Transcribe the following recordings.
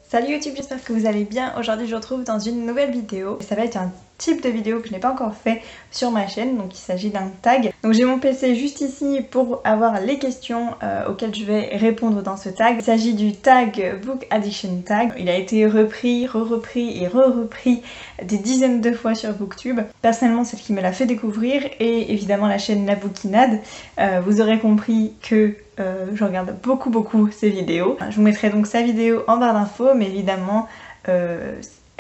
Salut YouTube, j'espère que vous allez bien. Aujourd'hui je vous retrouve dans une nouvelle vidéo. Ça va être un type de vidéo que je n'ai pas encore fait sur ma chaîne, donc il s'agit d'un tag. Donc j'ai mon PC juste ici pour avoir les questions auxquelles je vais répondre dans ce tag. Il s'agit du tag Book Addiction Tag. Il a été repris, re-repris et re-repris des dizaines de fois sur Booktube. Personnellement c'est ce qui me l'a fait découvrir et évidemment la chaîne La Bookinade. Vous aurez compris que je regarde beaucoup ses vidéos. Je vous mettrai donc sa vidéo en barre d'infos, mais évidemment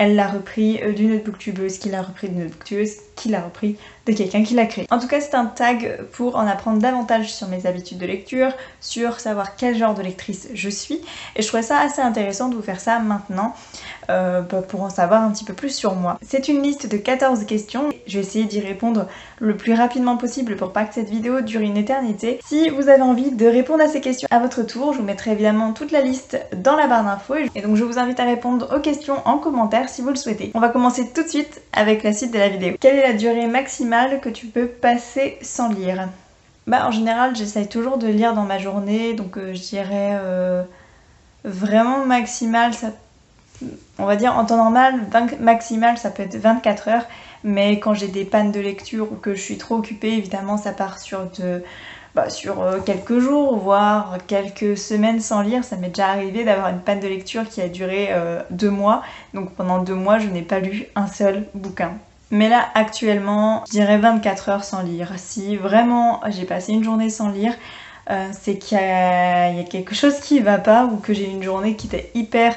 elle l'a repris d'une autre booktubeuse, qui l'a repris d'une autre booktubeuse, qui l'a repris de quelqu'un qui l'a créé. En tout cas c'est un tag pour en apprendre davantage sur mes habitudes de lecture, sur savoir quel genre de lectrice je suis, et je trouvais ça assez intéressant de vous faire ça maintenant pour en savoir un petit peu plus sur moi. C'est une liste de 14 questions, je vais essayer d'y répondre le plus rapidement possible pour pas que cette vidéo dure une éternité. Si vous avez envie de répondre à ces questions à votre tour, je vous mettrai évidemment toute la liste dans la barre d'infos, et donc je vous invite à répondre aux questions en commentaire si vous le souhaitez. On va commencer tout de suite avec la suite de la vidéo. Quelle est la durée maximale que tu peux passer sans lire? En général j'essaye toujours de lire dans ma journée, donc je dirais vraiment maximal, ça, on va dire en temps normal, maximal ça peut être 24 heures, mais quand j'ai des pannes de lecture ou que je suis trop occupée, évidemment ça part sur quelques jours, voire quelques semaines sans lire. Ça m'est déjà arrivé d'avoir une panne de lecture qui a duré 2 mois, donc pendant 2 mois je n'ai pas lu un seul bouquin. Mais là actuellement je dirais 24 heures sans lire. Si vraiment j'ai passé une journée sans lire, c'est qu'il y a quelque chose qui va pas, ou que j'ai une journée qui était hyper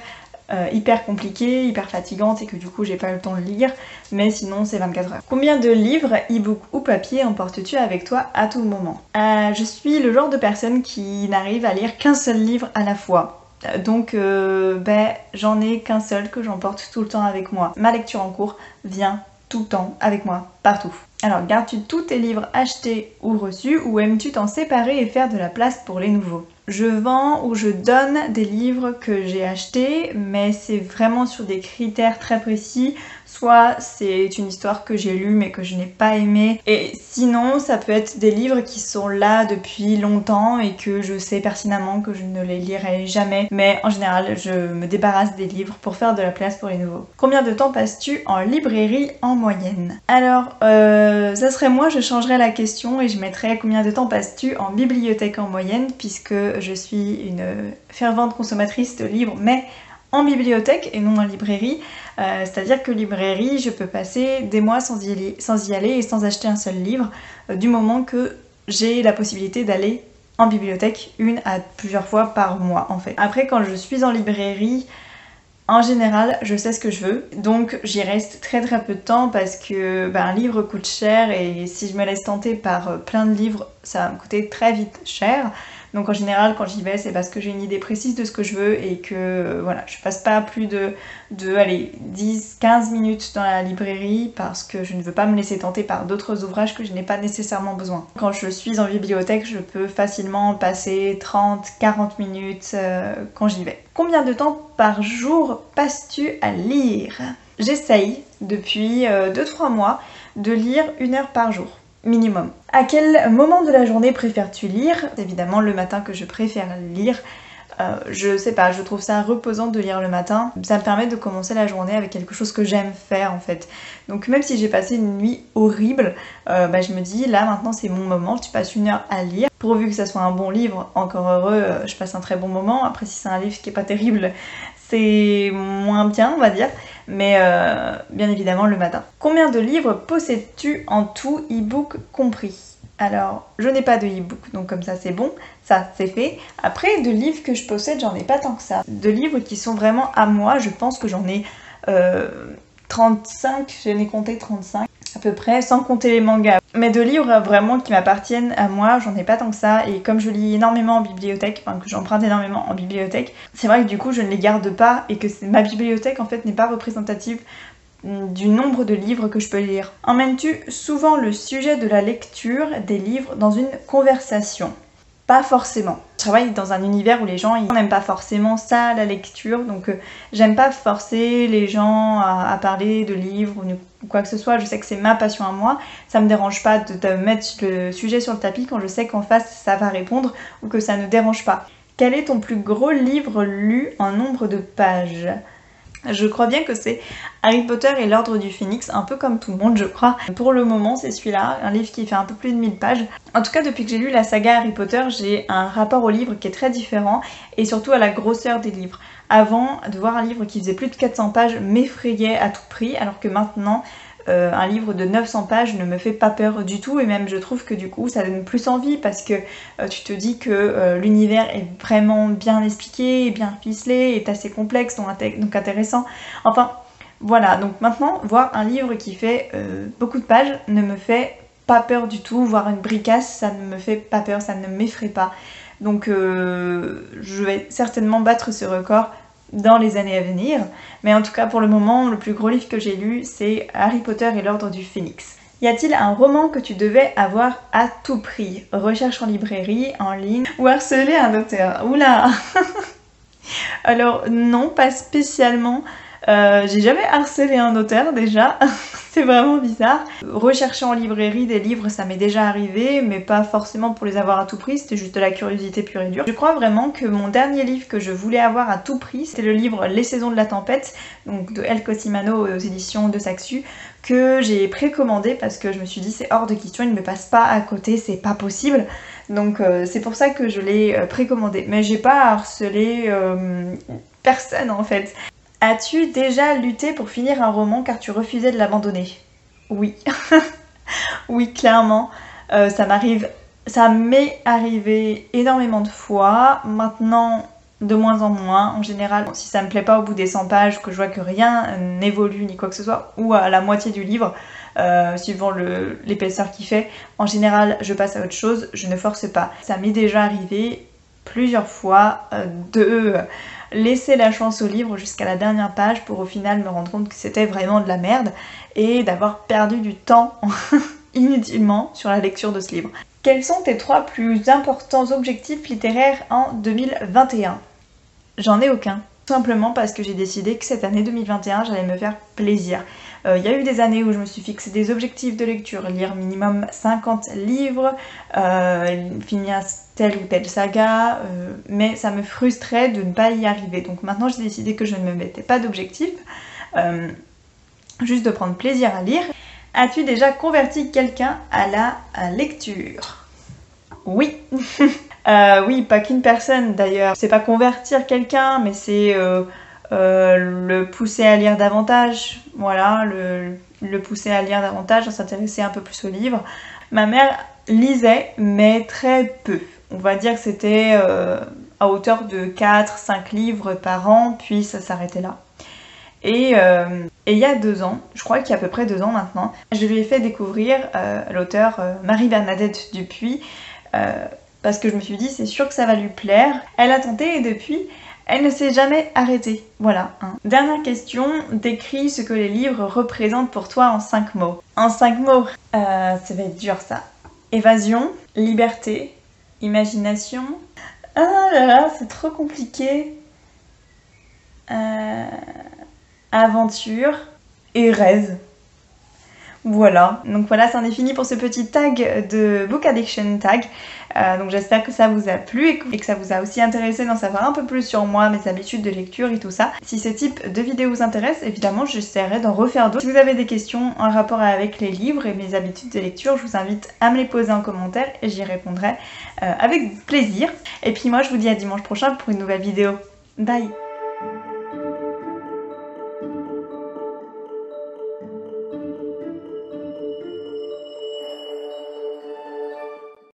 compliquée, hyper fatigante, et que du coup j'ai pas eu le temps de lire, mais sinon c'est 24 heures. Combien de livres, e-book ou papier emportes-tu avec toi à tout moment? Je suis le genre de personne qui n'arrive à lire qu'un seul livre à la fois. Donc j'en ai qu'un seul que j'emporte tout le temps avec moi. Ma lecture en cours vient tout le temps avec moi, partout. Alors, gardes-tu tous tes livres achetés ou reçus, ou aimes-tu t'en séparer et faire de la place pour les nouveaux? Je vends ou je donne des livres que j'ai achetés, mais c'est vraiment sur des critères très précis. Soit c'est une histoire que j'ai lue mais que je n'ai pas aimée, et sinon ça peut être des livres qui sont là depuis longtemps et que je sais pertinemment que je ne les lirai jamais. Mais en général je me débarrasse des livres pour faire de la place pour les nouveaux. Combien de temps passes-tu en librairie en moyenne? Alors ça serait moi, je changerais la question et je mettrais combien de temps passes-tu en bibliothèque en moyenne, puisque je suis une fervente consommatrice de livres, mais en bibliothèque et non en librairie. C'est-à-dire que librairie, je peux passer des mois sans y aller et sans acheter un seul livre, du moment que j'ai la possibilité d'aller en bibliothèque une à plusieurs fois par mois en fait. Après, quand je suis en librairie, en général, je sais ce que je veux, donc j'y reste très peu de temps, parce que un livre coûte cher, et si je me laisse tenter par plein de livres, ça va me coûter très vite cher. Donc en général quand j'y vais, c'est parce que j'ai une idée précise de ce que je veux, et que voilà, je passe pas plus de 10-15 minutes dans la librairie, parce que je ne veux pas me laisser tenter par d'autres ouvrages que je n'ai pas nécessairement besoin. Quand je suis en bibliothèque, je peux facilement passer 30-40 minutes quand j'y vais. Combien de temps par jour passes-tu à lire? J'essaye depuis 2-3 mois de lire 1 heure par jour. Minimum. À quel moment de la journée préfères-tu lire? C'est évidemment le matin que je préfère lire. Je sais pas, je trouve ça reposant de lire le matin. Ça me permet de commencer la journée avec quelque chose que j'aime faire en fait. Donc même si j'ai passé une nuit horrible, je me dis là maintenant c'est mon moment, tu passes 1 heure à lire. Pourvu que ça soit un bon livre, encore heureux, je passe un très bon moment. Après si c'est un livre qui est pas terrible, c'est moins bien on va dire, mais bien évidemment le matin. Combien de livres possèdes-tu en tout, e-book compris? Alors, je n'ai pas de e-book, donc comme ça c'est bon, ça c'est fait. Après, de livres que je possède, j'en ai pas tant que ça. De livres qui sont vraiment à moi, je pense que j'en ai 35, j'en ai compté 35 à peu près, sans compter les mangas. Mais de livres vraiment qui m'appartiennent à moi, j'en ai pas tant que ça, et comme je lis énormément en bibliothèque, enfin que j'emprunte énormément en bibliothèque, c'est vrai que du coup je ne les garde pas, et que ma bibliothèque en fait n'est pas représentative du nombre de livres que je peux lire. Emmènes-tu souvent le sujet de la lecture des livres dans une conversation? pas forcément. Je travaille dans un univers où les gens n'aiment pas forcément ça, la lecture, donc j'aime pas forcer les gens à parler de livres ou quoi que ce soit. Je sais que c'est ma passion à moi, ça me dérange pas de mettre le sujet sur le tapis quand je sais qu'en face ça va répondre ou que ça ne dérange pas. Quel est ton plus gros livre lu en nombre de pages ? Je crois bien que c'est Harry Potter et l'Ordre du Phénix, un peu comme tout le monde je crois. Pour le moment c'est celui-là, un livre qui fait un peu plus de 1000 pages. En tout cas depuis que j'ai lu la saga Harry Potter, j'ai un rapport au livre qui est très différent et surtout à la grosseur des livres. Avant, de voir un livre qui faisait plus de 400 pages m'effrayait à tout prix, alors que maintenant un livre de 900 pages ne me fait pas peur du tout, et même je trouve que du coup ça donne plus envie parce que tu te dis que l'univers est vraiment bien expliqué, bien ficelé, est assez complexe, donc intéressant. Enfin voilà, donc maintenant voir un livre qui fait beaucoup de pages ne me fait pas peur du tout, voir une bricasse ça ne me fait pas peur, ça ne m'effraie pas. Donc je vais certainement battre ce record dans les années à venir, mais en tout cas pour le moment le plus gros livre que j'ai lu c'est Harry Potter et l'Ordre du Phénix. Y a-t-il un roman que tu devais avoir à tout prix? Recherche en librairie, en ligne, ou harceler un auteur? Oula. Alors non, pas spécialement. J'ai jamais harcelé un auteur déjà, c'est vraiment bizarre. Rechercher en librairie des livres ça m'est déjà arrivé, mais pas forcément pour les avoir à tout prix, c'était juste de la curiosité pure et dure. Je crois vraiment que mon dernier livre que je voulais avoir à tout prix, c'était le livre Les Saisons de la Tempête, donc de El Cosimano aux éditions de Saxu, que j'ai précommandé parce que je me suis dit c'est hors de question, il ne me passe pas à côté, c'est pas possible. Donc c'est pour ça que je l'ai précommandé. Mais j'ai pas harcelé personne en fait. As-tu déjà lutté pour finir un roman car tu refusais de l'abandonner? Oui. Oui, clairement. Ça m'est arrivé énormément de fois. Maintenant, de moins en moins. En général, si ça me plaît pas au bout des 100 pages, que je vois que rien n'évolue ni quoi que ce soit, ou à la moitié du livre, suivant l'épaisseur qu'il fait, en général, je passe à autre chose, je ne force pas. Ça m'est déjà arrivé plusieurs fois de laisser la chance au livre jusqu'à la dernière page pour au final me rendre compte que c'était vraiment de la merde et d'avoir perdu du temps inutilement sur la lecture de ce livre. Quels sont tes 3 plus importants objectifs littéraires en 2021? J'en ai aucun. Tout simplement parce que j'ai décidé que cette année 2021 j'allais me faire plaisir. Il y a eu des années où je me suis fixé des objectifs de lecture, lire minimum 50 livres, finir telle ou telle saga, mais ça me frustrait de ne pas y arriver. Donc maintenant j'ai décidé que je ne me mettais pas d'objectif, juste de prendre plaisir à lire. As-tu déjà converti quelqu'un à la lecture? Oui. Oui, pas qu'une personne d'ailleurs. C'est pas convertir quelqu'un, mais c'est le pousser à lire davantage. Voilà, le pousser à lire davantage, à s'intéresser un peu plus aux livres. Ma mère lisait, mais très peu. On va dire que c'était à hauteur de 4-5 livres par an, puis ça s'arrêtait là. Et il y a 2 ans, je crois qu'il y a à peu près 2 ans maintenant, je lui ai fait découvrir l'auteur Marie-Bernadette Dupuis, parce que je me suis dit c'est sûr que ça va lui plaire. Elle a tenté et depuis, elle ne s'est jamais arrêtée. Voilà. Hein. Dernière question, décris ce que les livres représentent pour toi en 5 mots. En 5 mots, ça va être dur ça. Évasion, liberté, imagination. Ah là là, c'est trop compliqué. Aventure et rêve. Voilà, donc voilà, c'en est fini pour ce petit tag de Book Addiction Tag. Donc j'espère que ça vous a plu et que ça vous a aussi intéressé d'en savoir un peu plus sur moi, mes habitudes de lecture et tout ça. Si ce type de vidéo vous intéresse, évidemment j'essaierai d'en refaire d'autres. Si vous avez des questions en rapport avec les livres et mes habitudes de lecture, je vous invite à me les poser en commentaire et j'y répondrai avec plaisir. Et puis moi je vous dis à dimanche prochain pour une nouvelle vidéo. Bye!